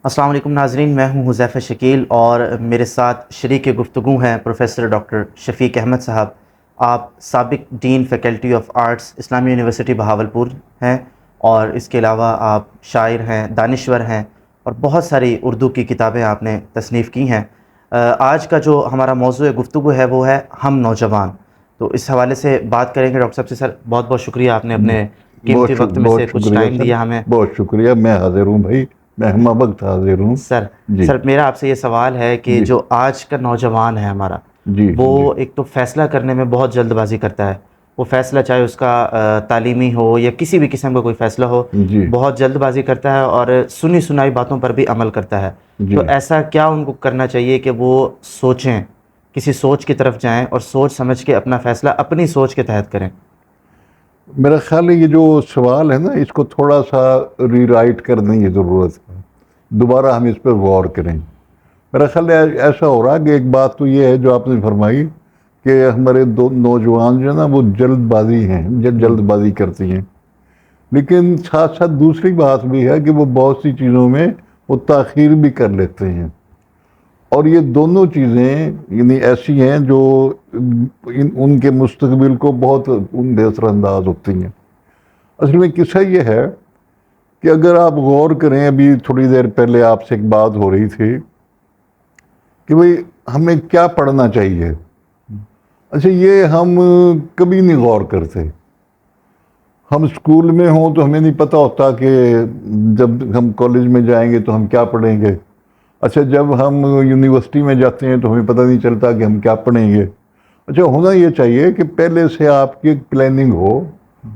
السلام علیکم ناظرین، میں ہوں حذیفہ شکیل اور میرے ساتھ شریک گفتگو ہیں پروفیسر ڈاکٹر شفیق احمد صاحب۔ آپ سابق ڈین فیکلٹی آف آرٹس اسلامی یونیورسٹی بہاولپور ہیں اور اس کے علاوہ آپ شاعر ہیں، دانشور ہیں اور بہت ساری اردو کی کتابیں آپ نے تصنیف کی ہیں۔ آج کا جو ہمارا موضوع گفتگو ہے وہ ہے ہم نوجوان، تو اس حوالے سے بات کریں گے۔ ڈاکٹر صاحب سے سر بہت بہت شکریہ، آپ نے اپنے قیمتی وقت میں سے بہت کچھ شکریہ ٹائم سر، دیا ہمیں۔ بہت شکریہ۔ میں حاضر ہوں بھائی، میں ہمہ وقت حاضر ہوں۔ سر جی سر میرا آپ سے یہ سوال ہے کہ جی جو آج کا نوجوان ہے ہمارا، جی وہ جی ایک تو فیصلہ کرنے میں بہت جلد بازی کرتا ہے۔ وہ فیصلہ چاہے اس کا تعلیمی ہو یا کسی بھی قسم کا کوئی فیصلہ ہو، جی بہت جلد بازی کرتا ہے اور سنی سنائی باتوں پر بھی عمل کرتا ہے۔ جی تو ایسا کیا ان کو کرنا چاہیے کہ وہ سوچیں، کسی سوچ کی طرف جائیں اور سوچ سمجھ کے اپنا فیصلہ اپنی سوچ کے تحت کریں؟ میرا خیال ہے یہ جو سوال ہے نا، اس کو تھوڑا سا ری رائٹ کرنے کی ضرورت ہے، دوبارہ ہم اس پہ غور کریں۔ میرا خیال ہے ایسا ہو رہا ہے کہ ایک بات تو یہ ہے جو آپ نے فرمائی کہ ہمارے دو نوجوان جو ہے نا وہ جلد بازی ہیں، جلد بازی کرتی ہیں، لیکن ساتھ ساتھ دوسری بات بھی ہے کہ وہ بہت سی چیزوں میں وہ تاخیر بھی کر لیتے ہیں، اور یہ دونوں چیزیں یعنی ایسی ہیں جو ان کے مستقبل کو بہت بے اثر انداز ہوتی ہیں۔ اصل میں قصہ یہ ہے کہ اگر آپ غور کریں، ابھی تھوڑی دیر پہلے آپ سے ایک بات ہو رہی تھی کہ بھئی ہمیں کیا پڑھنا چاہیے۔ اچھا، یہ ہم کبھی نہیں غور کرتے۔ ہم اسکول میں ہوں تو ہمیں نہیں پتہ ہوتا کہ جب ہم کالج میں جائیں گے تو ہم کیا پڑھیں گے۔ اچھا، جب ہم یونیورسٹی میں جاتے ہیں تو ہمیں پتہ نہیں چلتا کہ ہم کیا پڑھیں گے۔ اچھا، ہونا یہ چاہیے کہ پہلے سے آپ کی ایک پلاننگ ہو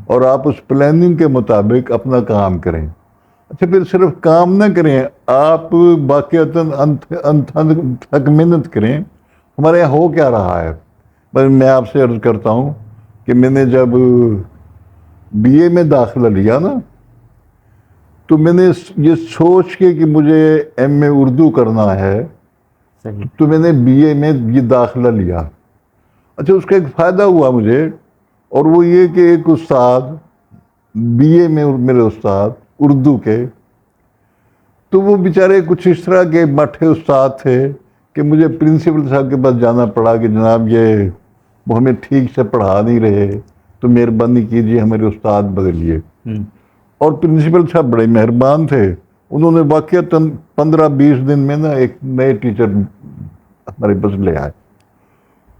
اور آپ اس پلاننگ کے مطابق اپنا کام کریں۔ اچھا، پھر صرف کام نہ کریں، آپ واقعتاً تھک محنت کریں۔ ہمارے یہاں ہو کیا رہا ہے، میں آپ سے عرض کرتا ہوں کہ میں نے جب بی اے میں داخلہ لیا نا، تو میں نے یہ سوچ کے کہ مجھے ایم اے اردو کرنا ہے صحیح۔ تو میں نے بی اے میں یہ داخلہ لیا۔ اچھا، اس کا ایک فائدہ ہوا مجھے، اور وہ یہ کہ ایک استاد بی اے میں، میرے استاد اردو کے، تو وہ بیچارے کچھ اس طرح کے مٹھے استاد تھے کہ مجھے پرنسپل صاحب کے پاس جانا پڑا کہ جناب یہ وہ ہمیں ٹھیک سے پڑھا نہیں رہے، تو مہربانی کیجیے ہمارے استاد بدلیے۔ اور پرنسپل صاحب بڑے مہربان تھے، انہوں نے واقعتاً 15-20 دن میں نا ایک نئے ٹیچر ہمارے پاس لے آئے،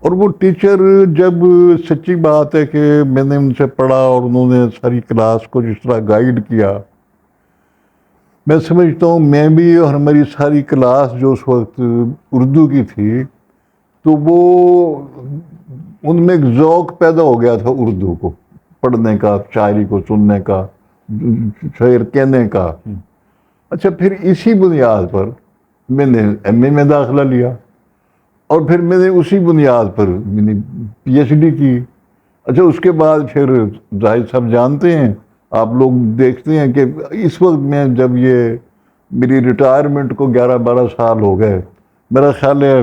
اور وہ ٹیچر جب سچی بات ہے کہ میں نے ان سے پڑھا اور انہوں نے ساری کلاس کو جس طرح گائیڈ کیا، میں سمجھتا ہوں میں بھی اور ہماری ساری کلاس جو اس وقت اردو کی تھی، تو وہ ان میں ایک ذوق پیدا ہو گیا تھا اردو کو پڑھنے کا، شاعری کو سننے کا، شعر کہنے کا۔ اچھا، پھر اسی بنیاد پر میں نے ایم اے میں داخلہ لیا، اور پھر میں نے اسی بنیاد پر پی ایچ ڈی کی۔ اچھا، اس کے بعد پھر ظاہر صاحب جانتے ہیں، آپ لوگ دیکھتے ہیں کہ اس وقت میں جب یہ میری ریٹائرمنٹ کو 11-12 سال ہو گئے، میرا خیال ہے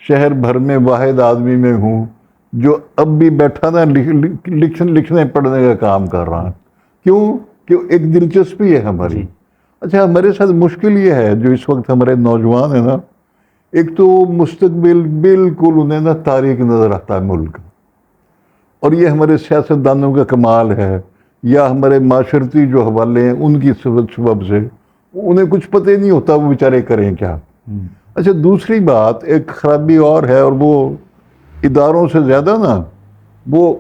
شہر بھر میں واحد آدمی میں ہوں جو اب بھی بیٹھا نا لکھنے پڑھنے کا کام کر رہا ہے۔ کیوں کہ ایک دلچسپی ہے ہماری۔ جی اچھا، ہمارے ساتھ مشکل یہ ہے جو اس وقت ہمارے نوجوان ہیں نا، ایک تو مستقبل بالکل انہیں نا تاریک نظر آتا ہے ملک، اور یہ ہمارے سیاستدانوں کا کمال ہے یا ہمارے معاشرتی جو حوالے ہیں ان کی سبب سے انہیں کچھ پتہ ہی نہیں ہوتا وہ بیچارے کریں کیا۔ اچھا، دوسری بات ایک خرابی اور ہے، اور وہ اداروں سے زیادہ نا وہ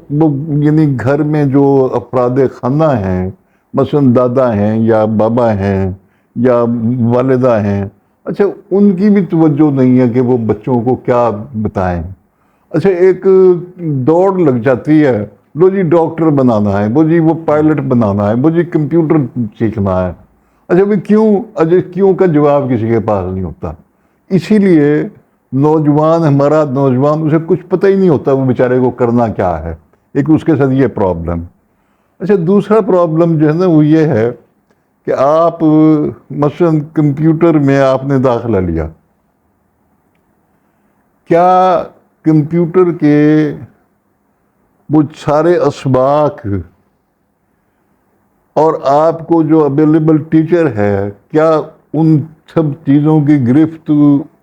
یعنی گھر میں جو افراد خانہ ہیں، مثلا دادا ہیں یا بابا ہیں یا والدہ ہیں، اچھا ان کی بھی توجہ نہیں ہے کہ وہ بچوں کو کیا بتائیں۔ اچھا، ایک دوڑ لگ جاتی ہے، لو جی ڈاکٹر بنانا ہے، وہ جی وہ پائلٹ بنانا ہے، وہ جی کمپیوٹر سیکھنا ہے۔ اچھا بھی کیوں کا جواب کسی کے پاس نہیں ہوتا۔ اسی لیے ہمارا نوجوان اسے کچھ پتہ ہی نہیں ہوتا وہ بیچارے کو کرنا کیا ہے، ایک اس کے ساتھ یہ پرابلم۔ اچھا، دوسرا پرابلم جو ہے نا وہ یہ ہے کہ آپ مثلا کمپیوٹر میں آپ نے داخلہ لیا، کیا کمپیوٹر کے وہ سارے اسباق اور آپ کو جو اویلیبل ٹیچر ہے، کیا ان سب چیزوں کی گرفت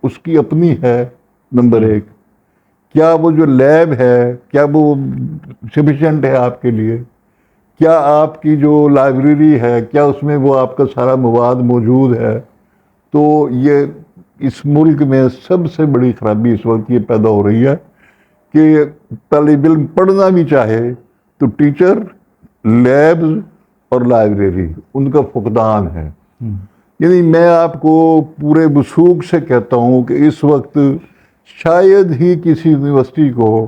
اس کی اپنی ہے نمبر ایک. کیا وہ جو لیب ہے کیا وہ سفیشینٹ ہے آپ کے لیے؟ کیا آپ کی جو لائبریری ہے کیا اس میں وہ آپ کا سارا مواد موجود ہے؟ تو یہ اس ملک میں سب سے بڑی خرابی اس وقت یہ پیدا ہو رہی ہے کہ طالب علم پڑھنا بھی چاہے تو ٹیچر، لیبز اور لائبریری ان کا فقدان ہے. یعنی میں آپ کو پورے وثوق سے کہتا ہوں کہ اس وقت شاید ہی کسی یونیورسٹی کو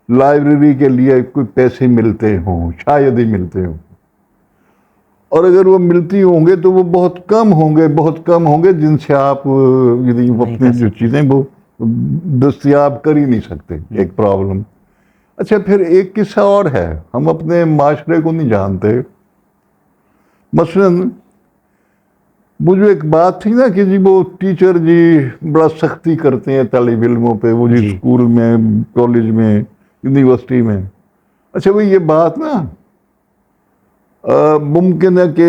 لائبریری کے لیے کوئی پیسے ملتے ہوں، شاید ہی ملتے ہوں، اور اگر وہ ملتی ہوں گے تو وہ بہت کم ہوں گے جن سے آپ یعنی اپنی جو چیزیں وہ دستیاب کر ہی نہیں سکتے. ایک پرابلم. اچھا پھر ایک قصہ اور ہے، ہم اپنے معاشرے کو نہیں جانتے. مثلاً وہ جو ایک بات تھی نا کہ جی وہ ٹیچر جی بڑا سختی کرتے ہیں طالب علموں پہ، وہ جی اسکول میں، کالج میں، یونیورسٹی میں. اچھا بھئی یہ بات نا ممکن ہے کہ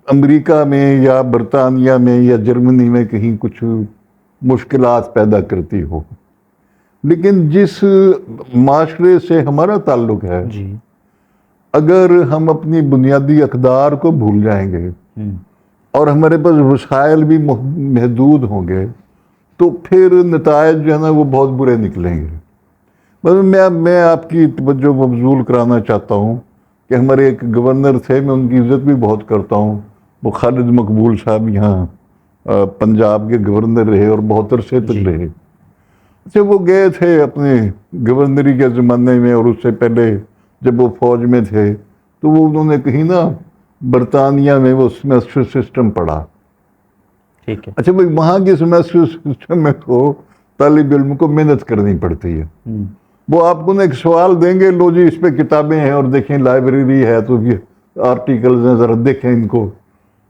امریکہ میں یا برطانیہ میں یا جرمنی میں کہیں کچھ مشکلات پیدا کرتی ہو، لیکن جس معاشرے سے ہمارا تعلق ہے اگر ہم اپنی بنیادی اقدار کو بھول جائیں گے اور ہمارے پاس وسائل بھی محدود ہوں گے تو پھر نتائج جو ہے نا وہ بہت برے نکلیں گے. میں آپ کی توجہ مبذول کرانا چاہتا ہوں کہ ہمارے ایک گورنر تھے، میں ان کی عزت بھی بہت کرتا ہوں، وہ خالد مقبول صاحب یہاں پنجاب کے گورنر رہے اور بہت عرصے تک رہے. اچھا وہ گئے تھے اپنے گورنری کے زمانے میں اور اس سے پہلے جب وہ فوج میں تھے تو وہ انہوں نے کہیں نا برطانیہ میں وہ سیمیسٹر سسٹم پڑھا. اچھا بھائی وہاں کے سیمیسٹر سسٹم میں تو طالب علم کو محنت کرنی پڑتی ہے. وہ آپ کو ایک سوال دیں گے، لو جی اس پہ کتابیں ہیں اور دیکھیں لائبریری ہے تو یہ آرٹیکلز ہیں ذرا دیکھیں ان کو.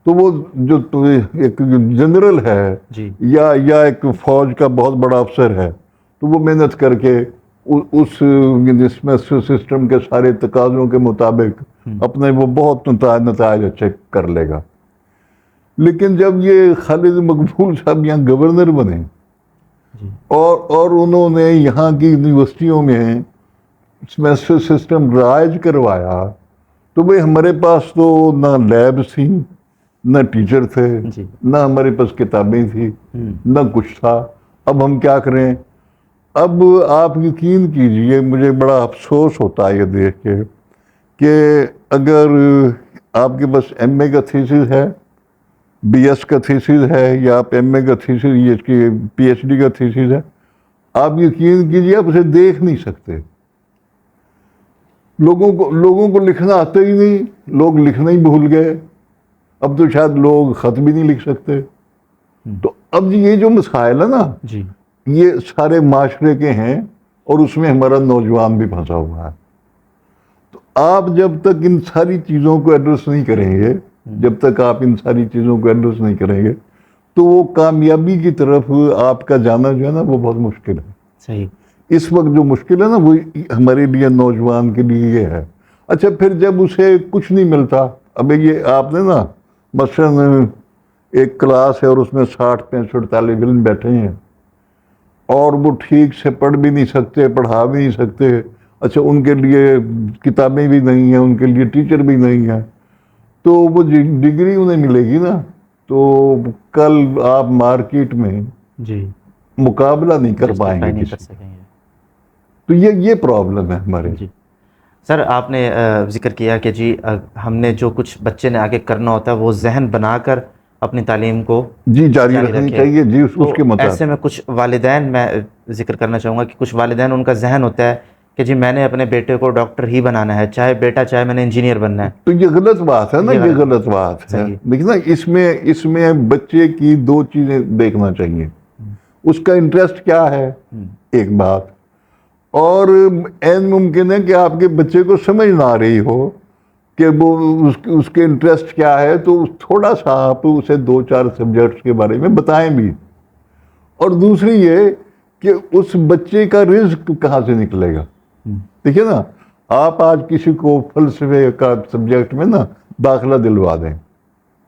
تو وہ جو ایک جنرل ہے یا ایک فوج کا بہت بڑا افسر ہے تو وہ محنت کر کے اس سیمیسٹر سسٹم کے سارے تقاضوں کے مطابق اپنے وہ بہت نتائج اچھے کر لے گا. لیکن جب یہ خالد مقبول صاحب یہاں گورنر بنے اور انہوں نے یہاں کی یونیورسٹیوں میں سیمیسٹر سسٹم رائج کروایا تو بھئی ہمارے پاس تو نہ لیب تھی، نہ ٹیچر تھے، نہ ہمارے پاس کتابیں تھی، نہ کچھ تھا. اب ہم کیا کریں؟ اب آپ یقین کیجئے مجھے بڑا افسوس ہوتا ہے یہ دیکھ کے کہ اگر آپ کے پاس ایم اے کا تھیسس ہے، بی ایس کا تھیسس ہے یا آپ ایم اے کا تھیسس یہ اس کی پی ایچ ڈی کا تھیسس ہے، آپ یقین کیجئے آپ اسے دیکھ نہیں سکتے. لوگوں کو لکھنا آتا ہی نہیں، لوگ لکھنا ہی بھول گئے. اب تو شاید لوگ خط بھی نہیں لکھ سکتے. تو اب یہ جو مسائل ہے نا یہ سارے معاشرے کے ہیں اور اس میں ہمارا نوجوان بھی پھنسا ہوا ہے. تو آپ جب تک ان ساری چیزوں کو ایڈریس نہیں کریں گے، جب تک آپ ان ساری چیزوں کو ایڈریس نہیں کریں گے تو وہ کامیابی کی طرف آپ کا جانا جو ہے نا وہ بہت مشکل ہے. صحیح. اس وقت جو مشکل ہے نا وہ ہمارے لیے نوجوان کے لیے یہ ہے. اچھا پھر جب اسے کچھ نہیں ملتا، اب یہ آپ نے نا مثلاً ایک کلاس ہے اور اس میں 60-65 طالب علم بیٹھے ہیں اور وہ ٹھیک سے پڑھ بھی نہیں سکتے، پڑھا بھی نہیں سکتے. اچھا ان کے لیے کتابیں بھی نہیں ہیں، ان کے لیے ٹیچر بھی نہیں ہیں، تو وہ ڈگری انہیں ملے گی نا تو کل آپ مارکیٹ میں مقابلہ نہیں کر پائیں گے کسی. تو یہ پرابلم ہے ہمارے. سر آپ نے ذکر کیا کہ جی ہم نے جو کچھ بچے نے آگے کرنا ہوتا ہے وہ ذہن بنا کر اپنی تعلیم کو جاری رکھنی چاہیے. جی اس کے مطابق ایسے میں کچھ والدین، میں ذکر کرنا چاہوں گا کہ کچھ والدین ان کا ذہن ہوتا ہے کہ جی میں نے اپنے بیٹے کو ڈاکٹر ہی بنانا ہے، چاہے بیٹا چاہے میں نے انجینئر بننا ہے. تو یہ غلط بات ہے نا، یہ غلط بات ہے. لیکن نا اس میں بچے کی 2 چیزیں دیکھنا چاہیے. اس کا انٹرسٹ کیا ہے ایک بات، اور عین ممکن ہے کہ آپ کے بچے کو سمجھ نہ آ رہی ہو کہ وہ اس کے انٹرسٹ کیا ہے، تو تھوڑا سا آپ اسے 2-4 سبجیکٹس کے بارے میں بتائیں بھی. اور دوسری یہ کہ اس بچے کا رزق کہاں سے نکلے گا. دیکھیے نا آپ آج کسی کو فلسفے کا سبجیکٹ میں نا داخلہ دلوا دیں